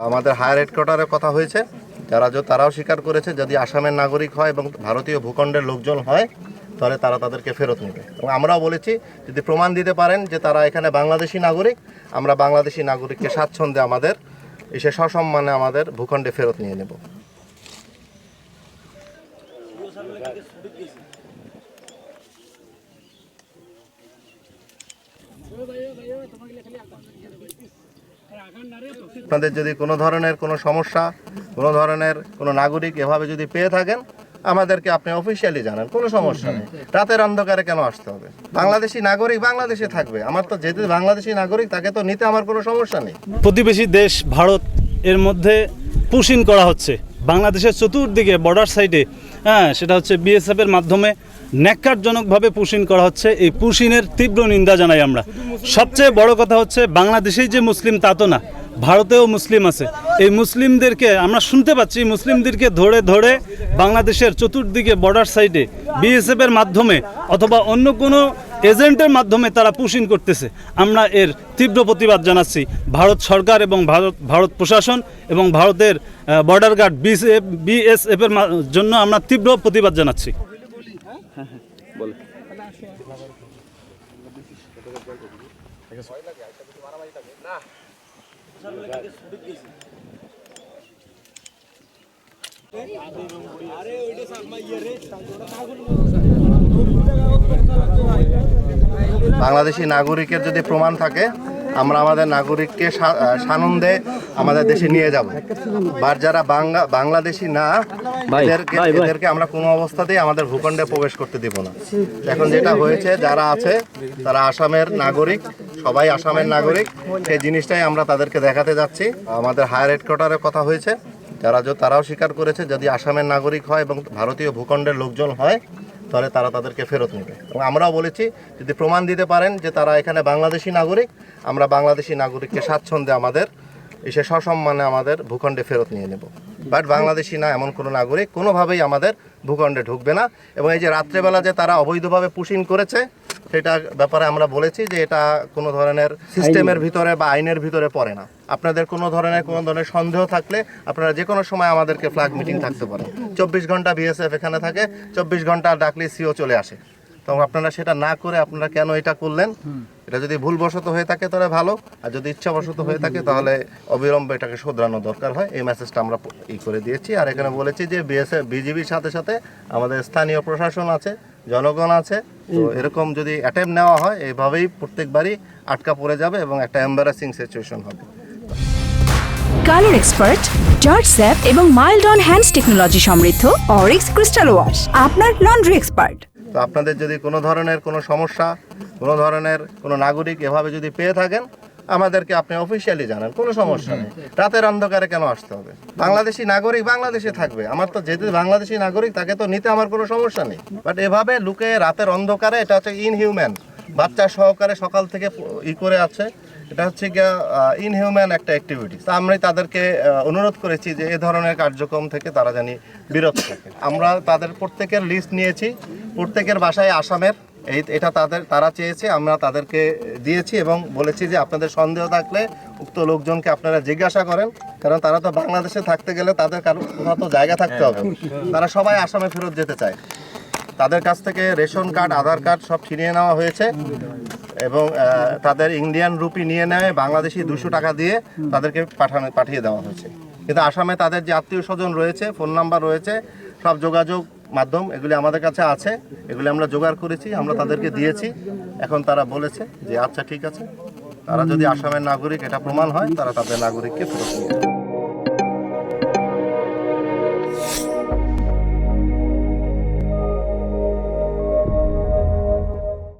আমাদের হায়ার হেডকোয়ার্টারের কথা হয়েছে, তারাও স্বীকার করেছে যদি আসামের নাগরিক হয় এবং ভারতীয় ভূখণ্ডের লোকজন হয় তাহলে তারা তাদেরকে ফেরত নেবে। এবং আমরাও বলেছি যদি প্রমাণ দিতে পারেন যে তারা এখানে বাংলাদেশি নাগরিক, আমরা বাংলাদেশি নাগরিককে স্বাচ্ছন্দ্যে আমাদের এসে সসম্মানে আমাদের ভূখণ্ডে ফেরত নিয়ে নেব। আপনাদের যদি কোনো ধরনের কোনো সমস্যা, কোনো ধরনের কোনো নাগরিক এভাবে যদি পেয়ে থাকেন আমাদেরকে আপনি অফিসিয়ালি জানান, কোনো সমস্যা নেই। রাতের অন্ধকারে কেন আসতে হবে? বাংলাদেশি নাগরিক বাংলাদেশে থাকবে, আমার তো যেহেতু বাংলাদেশি নাগরিক তাকে তো নিতে আমার কোনো সমস্যা নেই। প্রতিবেশী দেশ ভারত এর মধ্যে পুশিং করা হচ্ছে বাংলাদেশের চতুর্দিকে বর্ডার সাইডে, সেটা হচ্ছে বিএসএফের মাধ্যমে ন্যাক্কারজনকভাবে পুশিং করা হচ্ছে। এই পুশিংয়ের তীব্র নিন্দা জানাই আমরা। সবচেয়ে বড় কথা হচ্ছে বাংলাদেশেই যে মুসলিম তা তো না, ভারতেও মুসলিম আছে। এই মুসলিমদেরকে আমরা শুনতে পাচ্ছি মুসলিমদেরকে ধরে ধরে বাংলাদেশের চতুর্দিকে বর্ডার সাইডে বিএসএফের মাধ্যমে অথবা অন্য কোনো এজেন্টের মাধ্যমে তারা পুশিং করতেছে। আমরা এর তীব্র প্রতিবাদ জানাচ্ছি। ভারত সরকার এবং ভারত প্রশাসন এবং ভারতের বর্ডার গার্ড বিএসএফের জন্য আমরা তীব্র প্রতিবাদ জানাচ্ছি। বাংলাদেশি নাগরিকের যদি প্রমাণ থাকে আমরা আমাদের নাগরিককে সানন্দে আমাদের দেশে নিয়ে যাব। বা যারা বাংলাদেশি না এদেরকে আমরা কোনো অবস্থাতেই আমাদের ভূখণ্ডে প্রবেশ করতে দিব না। এখন যেটা হয়েছে যারা আছে তারা আসামের নাগরিক, সবাই আসামের নাগরিক, এই জিনিসটাই আমরা তাদেরকে দেখাতে যাচ্ছি। আমাদের হায়ার হেডকোয়ার্টারের কথা হয়েছে, তারাও স্বীকার করেছে যদি আসামের নাগরিক হয় এবং ভারতীয় ভূখণ্ডের লোকজন হয় তাহলে তারা তাদেরকে ফেরত নেবে। এবং আমরাও বলেছি যদি প্রমাণ দিতে পারেন যে তারা এখানে বাংলাদেশি নাগরিক, আমরা বাংলাদেশি নাগরিককে স্বাচ্ছন্দ্যে আমাদের এসে সসম্মানে আমাদের ভূখণ্ডে ফেরত নিয়ে নেব। বাট বাংলাদেশি না এমন কোনো নাগরিক কোনোভাবেই আমাদের ভূখণ্ডে ঢুকবে না। এবং এই যে রাত্রেবেলা যে তারা অবৈধভাবে পুশিং করেছে সেটা ব্যাপারে আমরা বলেছি যে এটা কোনো ধরনের সিস্টেমের ভিতরে বা আইনের ভিতরে পড়ে না। আপনাদের কোনো ধরনের সন্দেহ থাকলে আপনারা যে কোনো সময় আমাদেরকে ফ্ল্যাগ মিটিং থাকতে পারেন। 24 ঘন্টা বিএসএফ এখানে থাকে, 24 ঘন্টা ডাকলে সিও চলে আসে। তো আপনারা সেটা না করে আপনারা কেন এটা করলেন? এটা যদি ভুলবশত হয়ে থাকে তাহলে ভালো, আর যদি ইচ্ছাবশত হয়ে থাকে তাহলে অবিলম্বে এটাকে শোধরানো দরকার হয়। এই মেসেজটা আমরা করে দিয়েছি। আর এখানে বলেছি যে বিজিবির সাথে সাথে আমাদের স্থানীয় প্রশাসন আছে, জনগণ আছে। তো এরকম যদি অ্যাটেম্প নেওয়া হয় এইভাবেই প্রত্যেকবারই আটকা পড়ে যাবে এবং একটা এম্বারাসিং সিচুয়েশন হবে। কালার এক্সপার্ট, জর্জ স্যাপ এবং মাইল্ড অন হ্যান্ডস টেকনোলজি সমৃদ্ধ অরিক্স ক্রিস্টাল ওয়াশ আপনার লন্ড্রি এক্সপার্ট। তো আপনাদের যদি কোনো ধরনের কোনো সমস্যা, কোনো ধরনের কোনো নাগরিক এভাবে যদি পেয়ে থাকেন আমাদেরকে আপনি অফিসিয়ালি জানান, কোনো সমস্যা নেই। রাতের অন্ধকারে কেন আসতে হবে? বাংলাদেশি নাগরিক বাংলাদেশে থাকবে, আমার তো যেহেতু বাংলাদেশি নাগরিক তাকে তো নিতে আমার কোনো সমস্যা নেই। বাট এভাবে লুকে রাতের অন্ধকারে এটা হচ্ছে ইনহিউম্যান। বাচ্চা সহকারে সকাল থেকে করে আছে, এটা হচ্ছে গিয়া ইনহিউম্যান একটা অ্যাক্টিভিটি। তা আমরা তাদেরকে অনুরোধ করেছি যে এ ধরনের কার্যক্রম থেকে তারা জানি বিরত থাকে। আমরা তাদের প্রত্যেকের লিস্ট নিয়েছি, প্রত্যেকের বাসায় আসামের এটা তারা চেয়েছে, আমরা তাদেরকে দিয়েছি এবং বলেছি যে আপনাদের সন্দেহ থাকলে উক্ত লোকজনকে আপনারা জিজ্ঞাসা করেন, কারণ তারা তো বাংলাদেশে থাকতে গেলে তাদের কোথাও তো জায়গা থাকতে হবে। তারা সবাই আসামে ফেরত যেতে চায়। তাদের কাছ থেকে রেশন কার্ড, আধার কার্ড সব ছিনিয়ে নেওয়া হয়েছে এবং তাদের ইন্ডিয়ান রুপি নিয়ে নেয় বাংলাদেশি 200 টাকা দিয়ে তাদেরকে পাঠিয়ে দেওয়া হয়েছে। কিন্তু আসামে তাদের যে আত্মীয় স্বজন রয়েছে, ফোন নাম্বার রয়েছে, সব যোগাযোগ মাধ্যম এগুলি আমাদের কাছে আছে, এগুলি আমরা জোগাড় করেছি, আমরা তাদেরকে দিয়েছি। এখন তারা বলেছে যে আচ্ছা ঠিক আছে, তারা যদি আসামের নাগরিক এটা প্রমাণ হয় তারা তাদের নাগরিককে ফেরত নিয়ে